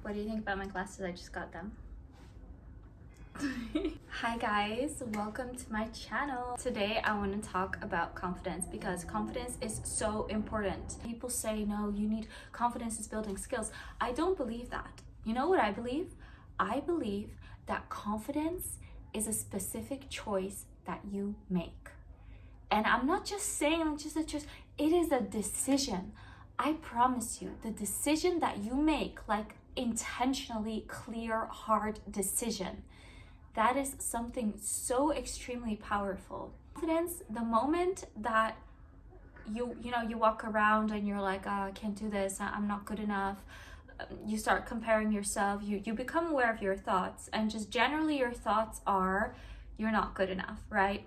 What do you think about my glasses? I just got them. Hi guys, welcome to my channel. Today I want to talk about confidence because confidence is so important. People say, no, you need confidence is building skills. I don't believe that. You know what I believe? I believe that confidence is a specific choice that you make. And I'm not just saying just a choice, it is a decision. I promise you, the decision that you make, like intentionally clear, hard decision, that is something so extremely powerful. Confidence, the moment that you walk around and you're like, oh, I can't do this, I'm not good enough. You start comparing yourself, you become aware of your thoughts, and just generally your thoughts are, you're not good enough, right?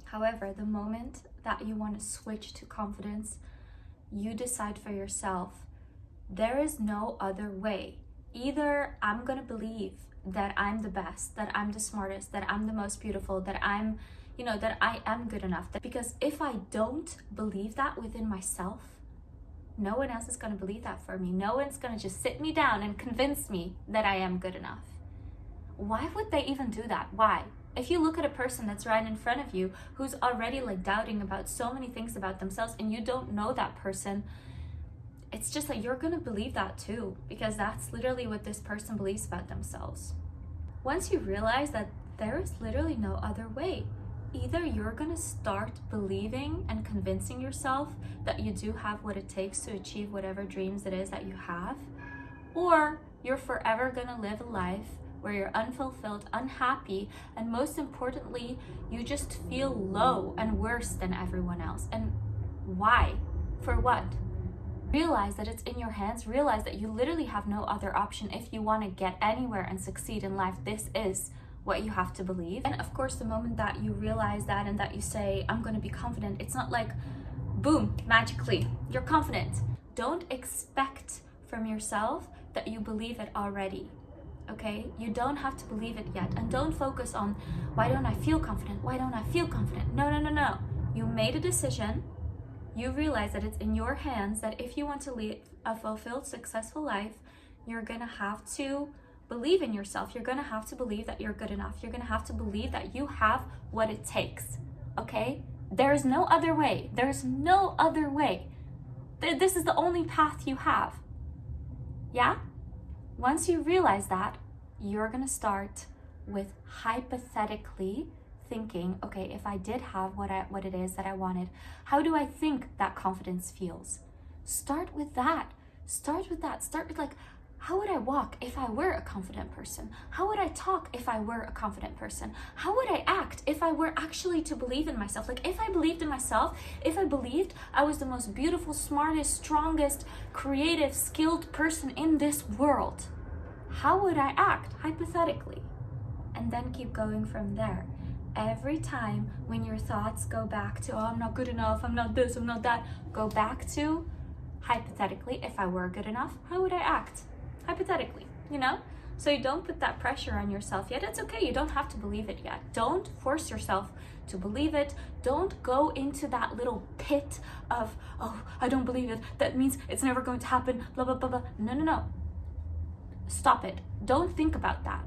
However, the moment that you want to switch to confidence, you decide for yourself, there is no other way. Either I'm gonna believe that I'm the best, that I'm the smartest, that I'm the most beautiful, that that I am good enough. Because if I don't believe that within myself, no one else is gonna believe that for me. No one's gonna just sit me down and convince me that I am good enough. Why would they even do that? Why? If you look at a person that's right in front of you who's already like doubting about so many things about themselves and you don't know that person, it's just like you're gonna believe that too, because that's literally what this person believes about themselves. Once you realize that there is literally no other way, either you're gonna start believing and convincing yourself that you do have what it takes to achieve whatever dreams it is that you have, or you're forever gonna live a life where you're unfulfilled, unhappy, and most importantly, you just feel low and worse than everyone else. And why? For what? Realize that it's in your hands. Realize that you literally have no other option if you want to get anywhere and succeed in life. This is what you have to believe. And of course, the moment that you realize that and that you say, I'm going to be confident, it's not like, boom, magically, you're confident. Don't expect from yourself that you believe it already. Okay, you don't have to believe it yet, and don't focus on why don't I feel confident? Why don't I feel confident? No. You made a decision. You realize that it's in your hands, that if you want to lead a fulfilled, successful life, you're gonna have to believe in yourself. You're gonna have to believe that you're good enough. You're gonna have to believe that you have what it takes. Okay, there is no other way. There's no other way. This is the only path you have. Yeah. Once you realize that, you're gonna start with hypothetically thinking, okay, if I did have what it is that I wanted, how do I think that confidence feels? Start with that. Start with like, how would I walk if I were a confident person? How would I talk if I were a confident person? How would I act if I were actually to believe in myself? Like, if I believed in myself, if I believed I was the most beautiful, smartest, strongest, creative, skilled person in this world, how would I act, hypothetically? And then keep going from there. Every time when your thoughts go back to, oh, I'm not good enough, I'm not this, I'm not that, go back to, hypothetically, if I were good enough, how would I act? Hypothetically, So you don't put that pressure on yourself yet. It's okay, you don't have to believe it yet. Don't force yourself to believe it. Don't go into that little pit of, oh, I don't believe it, that means it's never going to happen, blah, blah, blah, blah. No. Stop it. Don't think about that.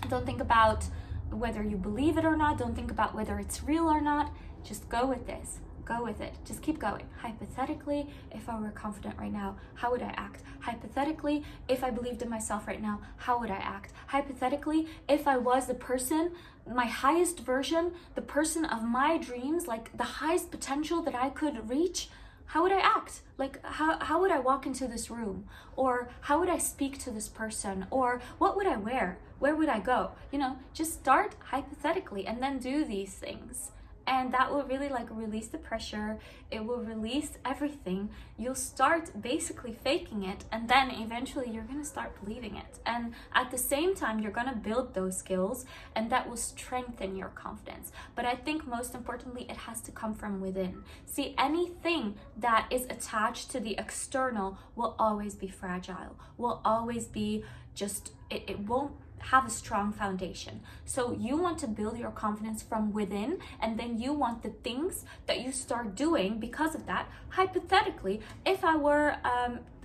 Don't think about whether you believe it or not. Don't think about whether it's real or not. Just go with this. Go with it. Just keep going. Hypothetically, if I were confident right now, how would I act? Hypothetically, if I believed in myself right now, how would I act? Hypothetically, if I was the person, my highest version, the person of my dreams, like the highest potential that I could reach, how would I act? Like, how would I walk into this room? Or how would I speak to this person? Or what would I wear? Where would I go? Just start hypothetically and then do these things. And that will really release the pressure. It will release everything. You'll start basically faking it, and then eventually you're gonna start believing it. And at the same time, you're gonna build those skills, and that will strengthen your confidence. But I think most importantly, it has to come from within. See, anything that is attached to the external will always be fragile, will always be it won't have a strong foundation. So you want to build your confidence from within, and then you want the things that you start doing because of that. Hypothetically, if I were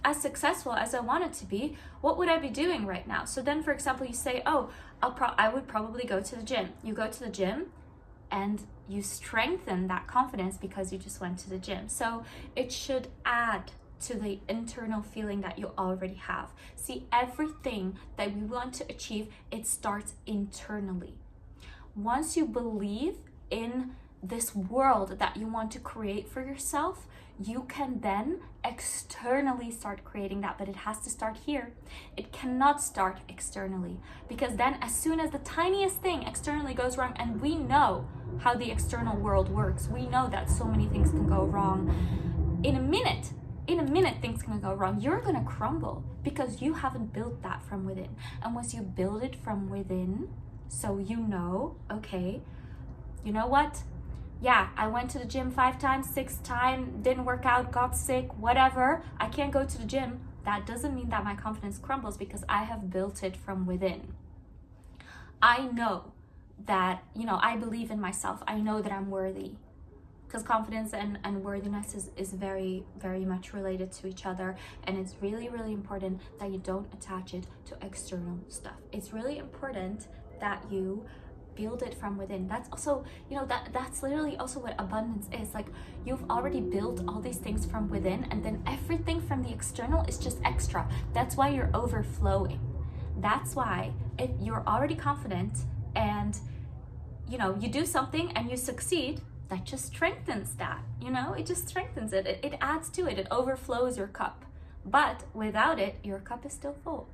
as successful as I wanted to be, what would I be doing right now? So then, for example, you say, oh, I would probably go to the gym. You go to the gym and you strengthen that confidence because you just went to the gym. So it should add to the internal feeling that you already have. See, everything that we want to achieve, it starts internally. Once you believe in this world that you want to create for yourself, you can then externally start creating that, but it has to start here. It cannot start externally, because then as soon as the tiniest thing externally goes wrong, and we know how the external world works, we know that so many things can go wrong. In a minute things can go wrong. You're gonna crumble because you haven't built that from within. And once you build it from within, so you know, okay, you know what? Yeah, I went to the gym 5 times, 6 times, didn't work out, got sick, whatever. I can't go to the gym. That doesn't mean that my confidence crumbles because I have built it from within. I know that, I believe in myself. I know that I'm worthy. Because confidence and worthiness is very, very much related to each other. And it's really, really important that you don't attach it to external stuff. It's really important that you build it from within. That's also, that's literally also what abundance is. Like, you've already built all these things from within, and then everything from the external is just extra. That's why you're overflowing. That's why if you're already confident and, you do something and you succeed, that just strengthens that, it just strengthens it. It adds to it. It overflows your cup. But without it, your cup is still full.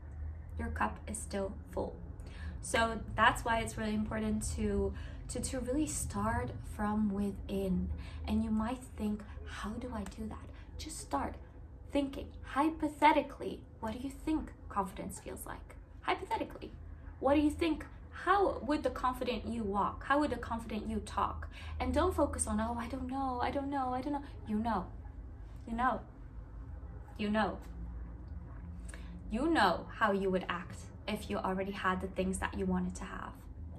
Your cup is still full. So that's why it's really important to really start from within. And you might think, how do I do that? Just start thinking, hypothetically, what do you think confidence feels like? Hypothetically, what do you think? How would the confident you walk? How would the confident you talk? And don't focus on, oh, I don't know. You know. You know how you would act if you already had the things that you wanted to have.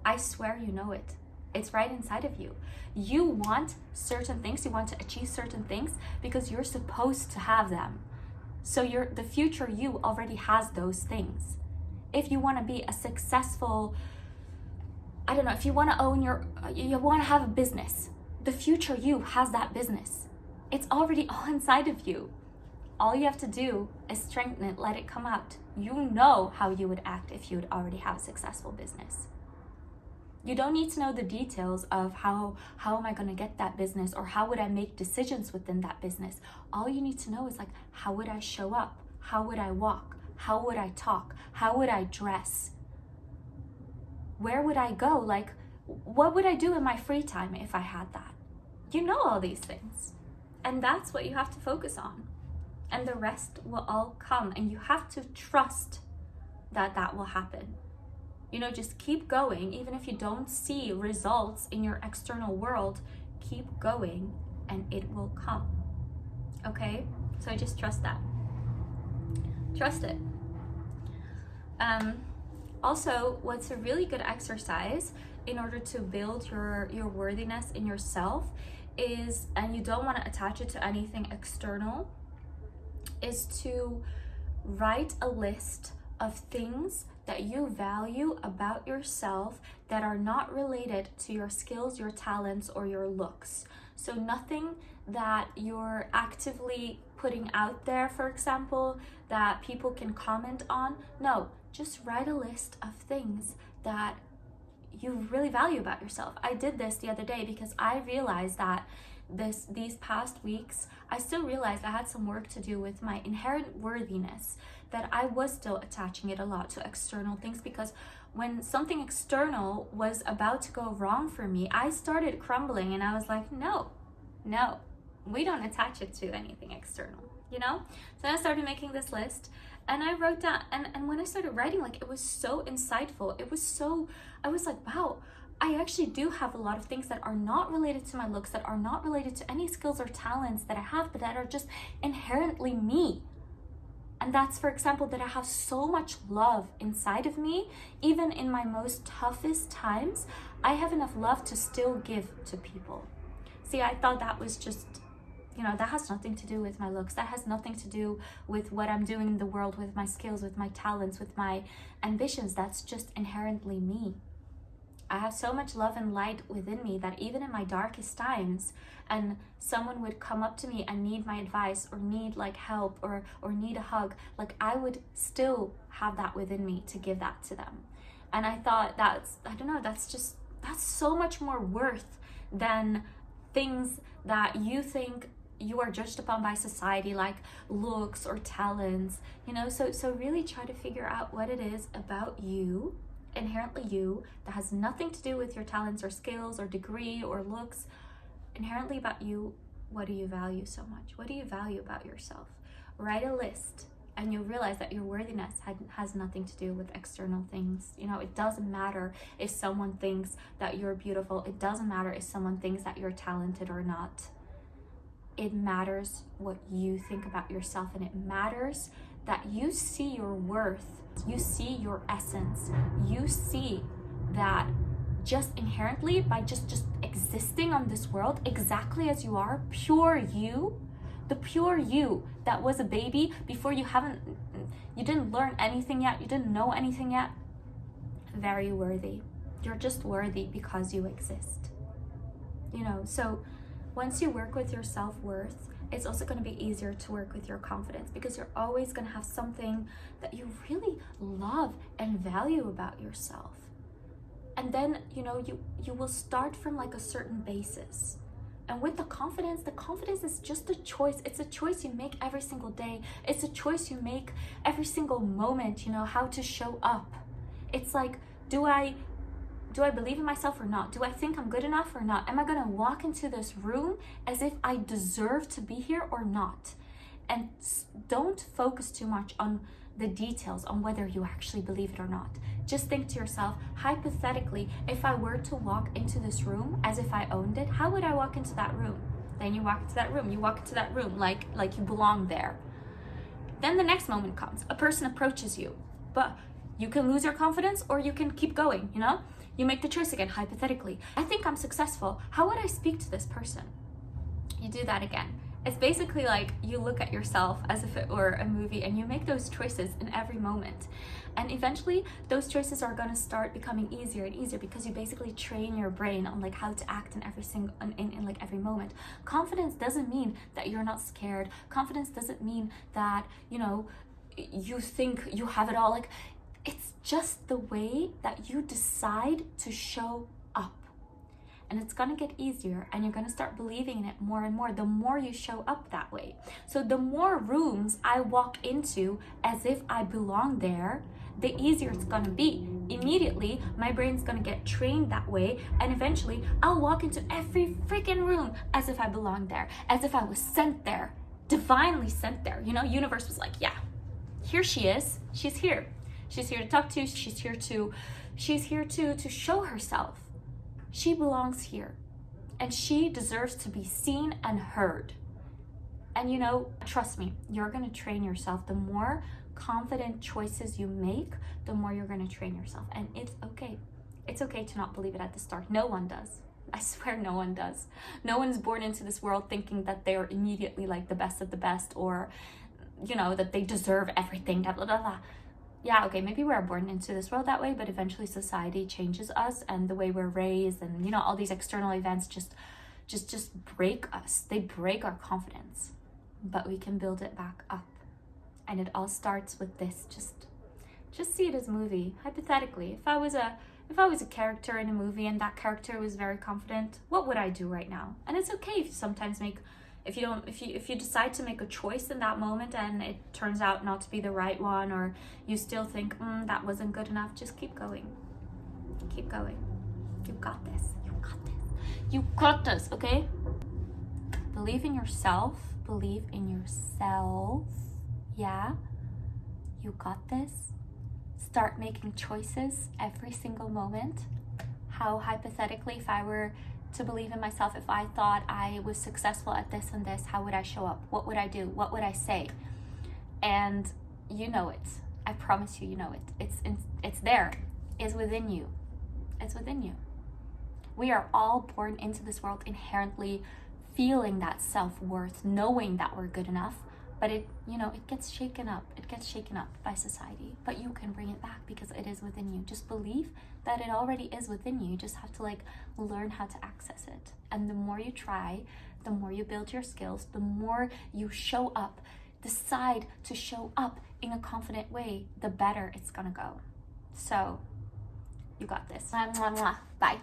I swear you know it. It's right inside of you. You want certain things, you want to achieve certain things because you're supposed to have them. So the future you already has those things. If you want to be a successful, if you want to you want to have a business, the future you has that business. It's already all inside of you. All you have to do is strengthen it, let it come out. You know how you would act if you would already have a successful business. You don't need to know the details of how am I going to get that business, or how would I make decisions within that business. All you need to know is how would I show up? How would I walk? How would I talk? How would I dress? Where would I go? What would I do in my free time if I had that? You know all these things. And that's what you have to focus on. And the rest will all come. And you have to trust that will happen. Just keep going. Even if you don't see results in your external world, keep going and it will come. Okay? So I just trust that. Trust it. Also, what's a really good exercise in order to build your worthiness in yourself is, and you don't want to attach it to anything external, is to write a list of things that you value about yourself that are not related to your skills, your talents, or your looks. So nothing that you're actively putting out there, for example, that people can comment on. No, just write a list of things that you really value about yourself. I did this the other day because I realized that these past weeks, I still realized I had some work to do with my inherent worthiness, that I was still attaching it a lot to external things, because when something external was about to go wrong for me, I started crumbling and I was like, no, we don't attach it to anything external, So I started making this list and I wrote down, and when I started writing, it was so insightful. I was like, wow, I actually do have a lot of things that are not related to my looks, that are not related to any skills or talents that I have, but that are just inherently me. And that's, for example, that I have so much love inside of me. Even in my most toughest times, I have enough love to still give to people. See, I thought that was just that has nothing to do with my looks. That has nothing to do with what I'm doing in the world, with my skills, with my talents, with my ambitions. That's just inherently me. I have so much love and light within me that even in my darkest times, and someone would come up to me and need my advice or need like help or need a hug, like I would still have that within me to give that to them. And I thought that's so much more worth than things that you think you are judged upon by society, like looks or talents, so really try to figure out what it is about you, inherently you, that has nothing to do with your talents or skills or degree or looks. Inherently about you, what do you value so much? What do you value about yourself? Write a list, and you'll realize that your worthiness has nothing to do with external things. It doesn't matter if someone thinks that you're beautiful. It doesn't matter if someone thinks that you're talented or not. It matters what you think about yourself, and it matters that you see your worth, you see your essence, you see that just inherently by just existing on this world exactly as you are, pure you, the pure you that was a baby before you didn't learn anything yet, you didn't know anything yet, very worthy. You're just worthy because you exist. So once you work with your self-worth, it's also going to be easier to work with your confidence, because you're always going to have something that you really love and value about yourself. And then, you will start from like a certain basis. And with the confidence is just a choice. It's a choice you make every single day. It's a choice you make every single moment, how to show up. It's like, do I believe in myself or not? Do I think I'm good enough or not? Am I gonna walk into this room as if I deserve to be here or not? And don't focus too much on the details, on whether you actually believe it or not. Just think to yourself, hypothetically, if I were to walk into this room as if I owned it, how would I walk into that room? Then you walk into that room like you belong there. Then the next moment comes, a person approaches you, but you can lose your confidence or you can keep going, You make the choice again, hypothetically. I think I'm successful. How would I speak to this person? You do that again. It's basically like you look at yourself as if it were a movie, and you make those choices in every moment. And eventually those choices are going to start becoming easier and easier, because you basically train your brain on like how to act in every moment. Confidence doesn't mean that you're not scared. Confidence doesn't mean that, you think you have it all. Like, it's just the way that you decide to show up. And it's gonna get easier, and you're gonna start believing in it more and more the more you show up that way. So the more rooms I walk into as if I belong there, the easier it's gonna be. Immediately, my brain's gonna get trained that way, and eventually I'll walk into every freaking room as if I belong there, as if I was sent there, divinely sent there. Universe was like, yeah, here she is, she's here. She's here to talk to, she's here to show herself. She belongs here, and she deserves to be seen and heard. And trust me, you're gonna train yourself. The more confident choices you make, the more you're gonna train yourself. And it's okay. It's okay to not believe it at the start. No one does. I swear no one does. No one's born into this world thinking that they're immediately like the best of the best, or, that they deserve everything, blah, blah, blah. Yeah, okay, maybe we're born into this world that way, but eventually society changes us, and the way we're raised, and all these external events just break us. They break our confidence, but we can build it back up. And it all starts with this. Just see it as a movie. Hypothetically, if I was a character in a movie and that character was very confident, what would I do right now? And it's okay if you sometimes if you decide to make a choice in that moment and it turns out not to be the right one, or you still think that wasn't good enough, just keep going. Keep going. You got this. You got this, okay? Believe in yourself. Believe in yourself. Yeah? You got this. Start making choices every single moment. How, hypothetically, if I were to believe in myself, if I thought I was successful at this and this, how would I show up? What would I do? What would I say? And you know it. I promise you, you know it. It's there. It's within you. It's within you. We are all born into this world inherently feeling that self-worth, knowing that we're good enough, but it, you know, it gets shaken up. It gets shaken up by society, but you can bring it back because it is within you. Just believe that it already is within you. You just have to like learn how to access it. And the more you try, the more you build your skills, the more you show up, decide to show up in a confident way, the better it's gonna go. So you got this. Mwah, mwah, mwah. Bye.